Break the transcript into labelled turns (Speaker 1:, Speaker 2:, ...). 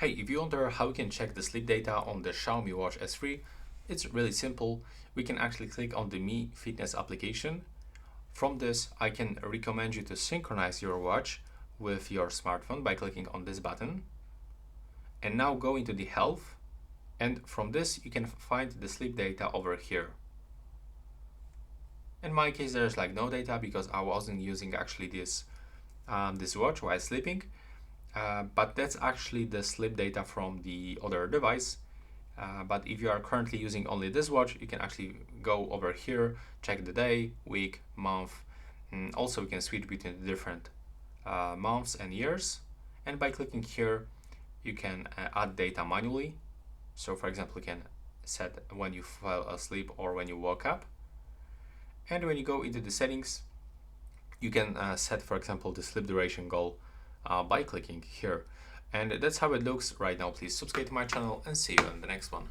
Speaker 1: Hey, if you wonder how we can check the sleep data on the Xiaomi Watch S3, it's really simple. We can actually click on the Mi Fitness application. From this, I can recommend you to synchronize your watch with your smartphone by clicking on this button. And now go into the health. And from this, you can find the sleep data over here. In my case, there's like no data because I wasn't using actually this watch while sleeping. But that's actually the sleep data from the other device. But if you are currently using only this watch, you can actually go over here, check the day, week, month. And also, you can switch between the different months and years. And by clicking here, you can add data manually. So for example, you can set when you fell asleep or when you woke up. And when you go into the settings, you can set, for example, the sleep duration goal by clicking here. And that's how it looks right now. Please subscribe to my channel and see you in the next one.